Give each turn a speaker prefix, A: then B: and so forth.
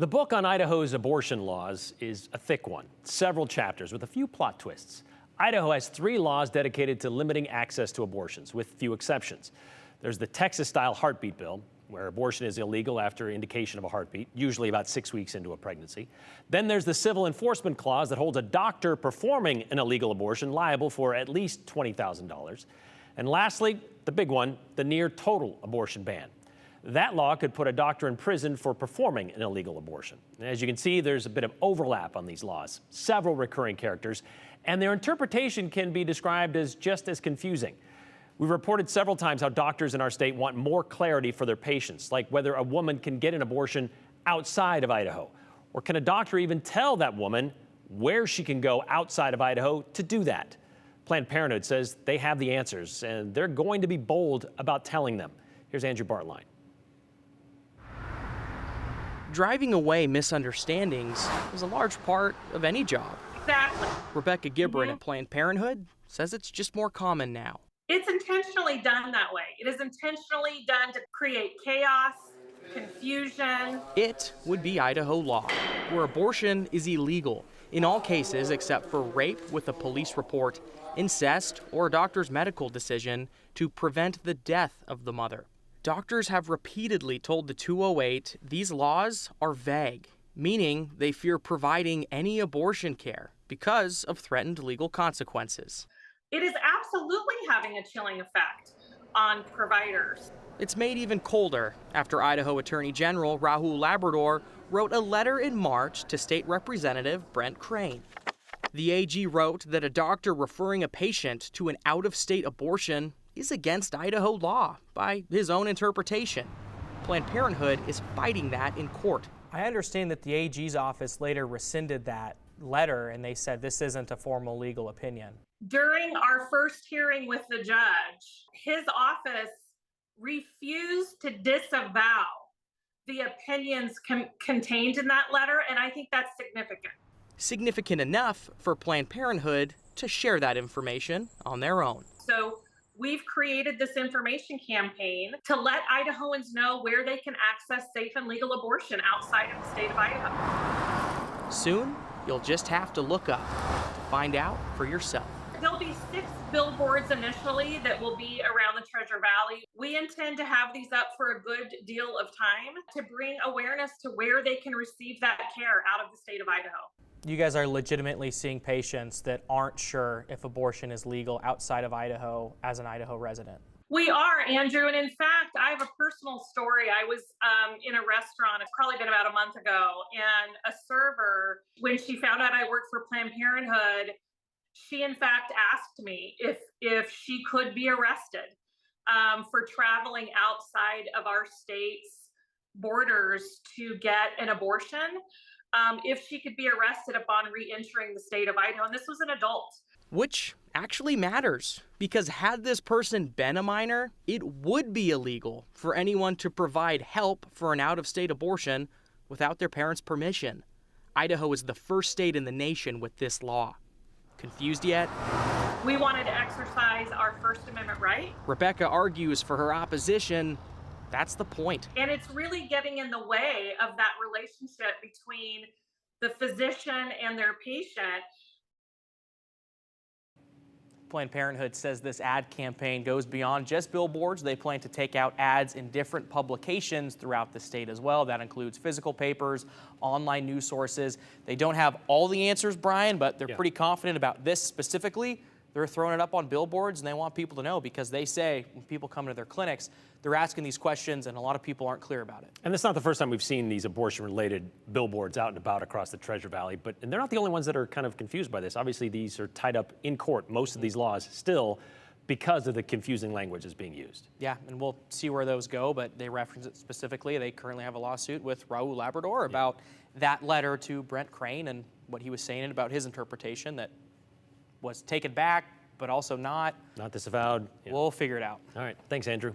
A: The book on Idaho's abortion laws is a thick one, several chapters with a few plot twists. Idaho has 3 laws dedicated to limiting access to abortions, with few exceptions. There's the Texas-style heartbeat bill, where abortion is illegal after indication of a heartbeat, usually about 6 weeks into a pregnancy. Then there's the civil enforcement clause that holds a doctor performing an illegal abortion liable for at least $20,000. And lastly, the big one, the near total abortion ban. That law could put a doctor in prison for performing an illegal abortion. And as you can see, there's a bit of overlap on these laws, several recurring characters, and their interpretation can be described as just as confusing. We've reported several times how doctors in our state want more clarity for their patients, like whether a woman can get an abortion outside of Idaho, or can a doctor even tell that woman where she can go outside of Idaho to do that. Planned Parenthood says they have the answers, and they're going to be bold about telling them. Here's Andrew Bartline.
B: Driving away misunderstandings is a large part of any job.
C: Exactly.
B: Rebecca Gibran at Planned Parenthood says it's just more common now.
C: It's intentionally done that way. It is intentionally done to create chaos, confusion.
B: It would be Idaho law, where abortion is illegal in all cases except for rape with a police report, incest, or a doctor's medical decision to prevent the death of the mother. Doctors have repeatedly told the 208 these laws are vague, meaning they fear providing any abortion care because of threatened legal consequences.
C: It is absolutely having a chilling effect on providers.
B: It's made even colder after Idaho Attorney General Rahul Labrador wrote a letter in March to State Representative Brent Crane. The AG wrote that a doctor referring a patient to an out-of-state abortion is against Idaho law by his own interpretation. Planned Parenthood is fighting that in court.
D: I understand that the AG's office later rescinded that letter and they said this isn't a formal legal opinion.
C: During our first hearing with the judge, his office refused to disavow the opinions contained in that letter, and I think that's significant.
B: Significant enough for Planned Parenthood to share that information on their own.
C: So we've created this information campaign to let Idahoans know where they can access safe and legal abortion outside of the state of Idaho.
B: Soon, you'll just have to look up to find out for yourself.
C: There'll be 6 billboards initially that will be around the Treasure Valley. We intend to have these up for a good deal of time to bring awareness to where they can receive that care out of the state of Idaho.
D: You guys are legitimately seeing patients that aren't sure if abortion is legal outside of Idaho as an Idaho resident.
C: We are, Andrew, and in fact, I have a personal story. I was in a restaurant, it's probably been about a month ago, and a server, when she found out I worked for Planned Parenthood, she in fact asked me if she could be arrested for traveling outside of our state's borders to get an abortion, if she could be arrested upon re-entering the state of Idaho. And this was an adult.
B: Which actually matters, because had this person been a minor, it would be illegal for anyone to provide help for an out-of-state abortion without their parents' permission. Idaho is the first state in the nation with this law. Confused yet?
C: We wanted to exercise our First Amendment right.
B: Rebecca argues for her opposition, that's the point.
C: And it's really getting in the way of that relationship between the physician and their patient.
D: Planned Parenthood says this ad campaign goes beyond just billboards. They plan to take out ads in different publications throughout the state as well. That includes physical papers, online news sources. They don't have all the answers, Brian, but they're pretty confident about this specifically. They're throwing it up on billboards, and they want people to know because they say when people come into their clinics, they're asking these questions, and a lot of people aren't clear about it.
A: And it's not the first time we've seen these abortion-related billboards out and about across the Treasure Valley, and they're not the only ones that are kind of confused by this. Obviously, these are tied up in court, most of these laws still, because of the confusing language that's being used.
D: Yeah, and we'll see where those go, but they reference it specifically. They currently have a lawsuit with Rahul Labrador about that letter to Brent Crane and what he was saying about his interpretation that was taken back, but also not.
A: Not disavowed.
D: We'll figure it out.
A: All right. Thanks, Andrew.